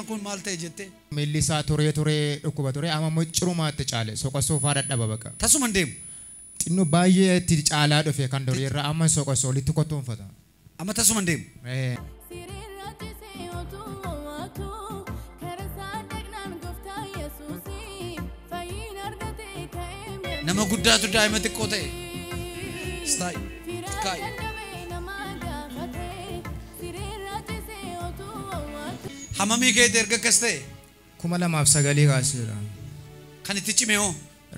kun maal ta'e jette? Millisaa turee dhukkuba ture amma immoo cirumaatti caale soqasoo faadha babaqa. Tasuma hin deemu. Xinnoo baay'ee itti caalaa dhufe kan durii irraa amma soqasoo walitti kottoonfata. Amma tasuma hin deemu. Nama guddaatu daa'ima xiqqoo ta'e. Stay. Sky. Hamami keete erga kas ta'e? 2009 kaasira. Kan itti cime hoo?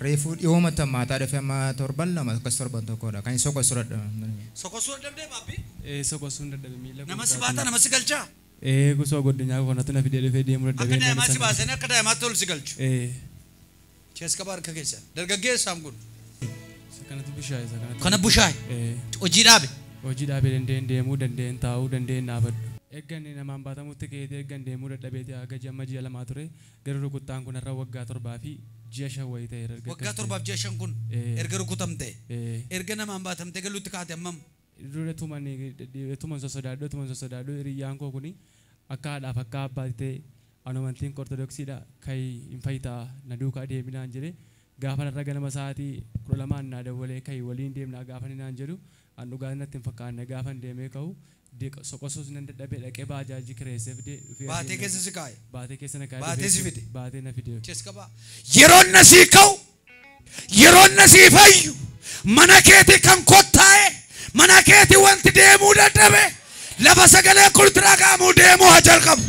Reefu dhiyoo mata maataa dhufe amma torban lama akkas torban tokkodha. Kan soqasoo dadhabe. Soqasoo dadhabdee baabbi? Soqasoo dadhabe miila. Nama si baata nama si galchaa? Gusoo godinyaa kanatti na fidee dhufee deemuu dadhabee. Akka daa'imaa si baasanii akka daa'imaatti ol si galchu. Chees qabaa harka keessa. Dargaggeessaan kun. Kanatti bushaayee kanatti. Kana bushaayee. Hojii dhaabe. Hojii dhaabee dandeen deemuu dandeen taa'uu dandeen dhaabadhu. Eegganni namaan baatamutti keetii eeggan deemuu dadhabeeti haga jamma ji'a lamaa ture gara rukuttaan kun irra waggaa 7 fi ji'a 5 wayii ta'e erga. Waggaa 7 fi ji'a 5 kun erga rukutamte. Erga namaan baatamte galuutti kaate ammam. Dura tuman sosodaadhu hiriyyaan koo kuni akka haadhaaf akka abbaatti ta'e anumantiin ortodoksiidha kai hin fayyitaa na duukaa deeminaan jedhe gaafa narra ganama sa'aatii 12 naa dawwalee kai waliin deemnaa gaafa naan jedhu an dhugaa natti hin fakkaanne gaafa deemee ka'u soqosoos nan dadhabee dhaqee baajaajii kireessee fidee dhufee baatee keessa si kaa'e baatee keessa na kaa'e baatee si fide baatee na fide chees qabaa yeroon na sii ka'u yeroon na sii fayyu mana keetii kan kottaa'e mana keetii wanti deemuu dadhabe lafa sagalee kulturaa qaamuu deemuu haa jalqabu.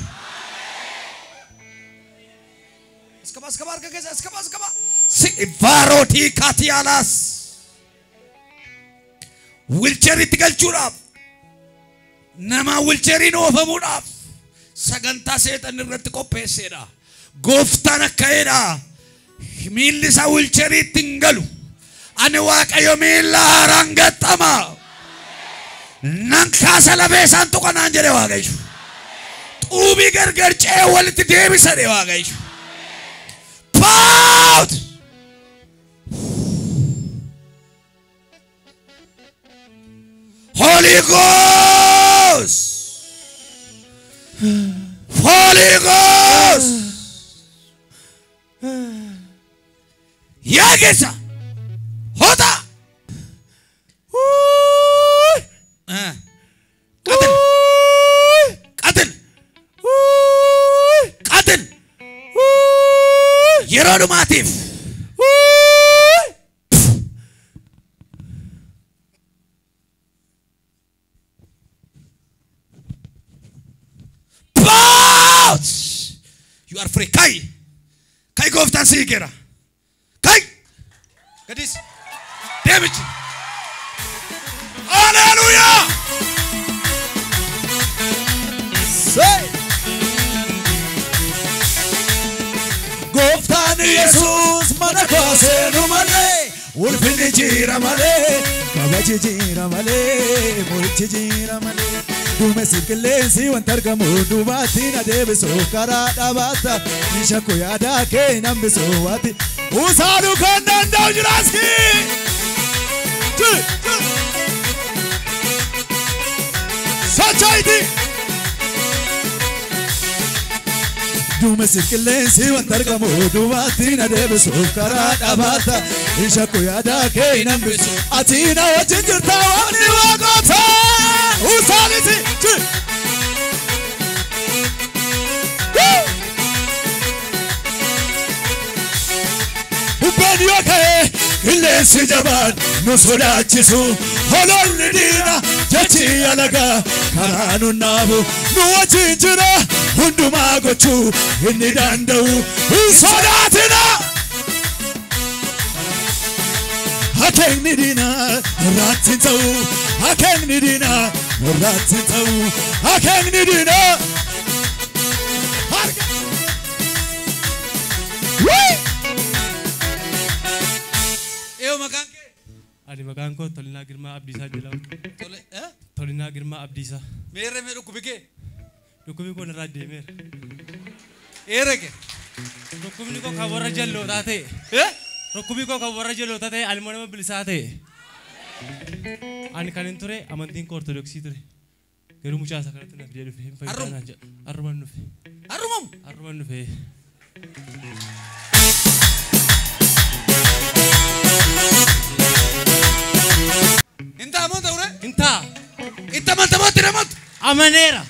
Askaba harka keessa askaba. Si vaarootii kaatiyaalaas wilcheeritti galchuudhaaf nama wilcheeriin oofamuudhaaf sagantaa seexan irratti qopheesseedha. Gooftaan akka'eedha. Miilli isaa wilcheeriitti hin galu. Ani waaqayyo miilla haaraan gaxxama. Nan kaasa lafee isaan tuqanaan jedhe waaqayyo. Xuubii gargar ce'ee walitti deebisadhe waaqayyo. Pout! Holy Ghost! Holy Ghost! Yagisa! Hota! Qatil! Qatil! Qatil! Yeroo dhumaatiif you are free. Kai gooftaan sii geera. Kai gadis deemichi. Hallelujah. Gooftaan Yesuus mana kooseenu malee ulfinni jira malee kabaji jira malee mo'ichi jira malee duumessi qilleensi wanta argamu duubatti na deebisu karaa dhaabata shakku yaadaa kee nambisu waati usaanu kan danda'u jiraaski sochoiti duumessi qilleensi wanta argamu duubatti na deebisu karaa dhaabata shakku yaadaa kee nambisu ati na wajjin jirta waamni waaqota usaaniti ubbeen yoo ka'e qilleensi jabaan nu sodaachisu hololli diina jechi alagaa karaa nu naafu nu wajjin jira hundumaa gochuu inni danda'u hin sodaatina. Akengni dina rati tau akengni dina rati tau akengni dina Eo makan ke Adi makan ko Tolina Girma Abdisa jedhamu Tolina Girma Abdisa Mere me dhukkubi ke dhukkubi ko narraa deemeera Ereke dhukkubni ko kan warra jallootaa ta'e Rokkubii koo kan warra jaloota ta'e almoo nama bilisaa ta'e. Ani kan hin ture amantiin koo ortodoksii ture. Garuu mucaa isaa kanatti na fidee dhufe hin fayyadamnaan jedha. Arrumaan dhufe. Arruma armum. Arruman dhufe. Inta amon ta'ure. Inta. Itta man tamatti namot. Amanera.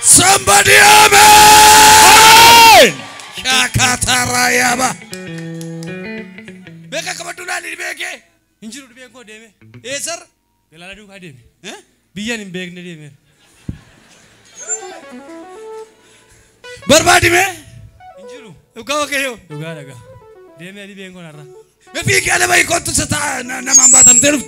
Somebody amen. Shakatarayaba. Beka kabadula ni beke. Injiru dhufe ko deeme. Sir. Galala duukaa deeme. Eh? Biyyan hin beekne deeme. Barbadi me. Injiru. Ukawa kayo. Dhugaa dhagaa. Deeme adi been konarra. Me fiki ala bai kontu sata na mambatan teruf.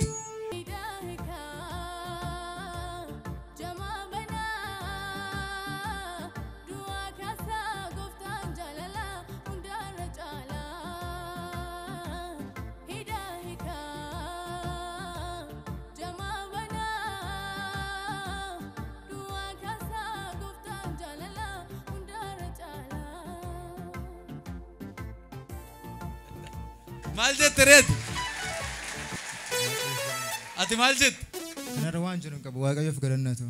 Maljet tered. Ati maljet. Kana rawan jiru qabu waaqayyoof galanna ta'u.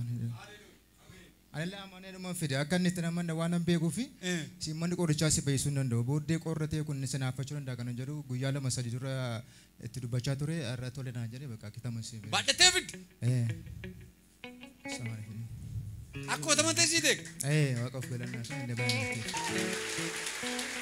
Anillee amanee dhuma fide akka inni itti namanna waan an beekuu fi simmanni qorichaa si fayyisuu hin danda'u. Booddee qorratee kun sinaafachuu danda'a kana jedhu guyyaa lama sadii dura itti dubbachaa ture irra tole naa jedhe bakka kitama si. Badhatee fid. Akkuma tamante si dek. Waaqaaf galanna ta'u illee baay'ee.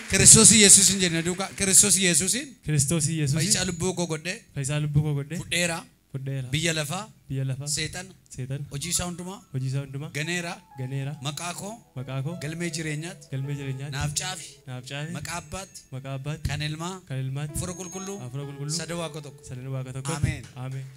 Kiristoos Yesuusin jenna duuka. Kiristoos Yesuusin. Kiristoos Yesuusin. Fayyisaa lubbuu koo godhee. Fayyisaa lubbuu koo godhee. Fudheera. Fudheera. Biyya lafaa. Biyya lafaa. Seexan. Seexan. Hojii isaa hundumaa. Hojii isaa hundumaa. Ganeera. Ganeera. Maqaa koo. Maqaa koo. Galmee jireenyaatti. Galmee jireenyaatti. Naaf caafi. Naaf caafi. Maqaa abbaatti. Maqaa abbaatti. Kan ilmaa. Kan ilmaatti. Fura qulqulluu. Afura qulqulluu. Sada waaqa tokko. Sadan waaqa tokko. Ameen. Ameen.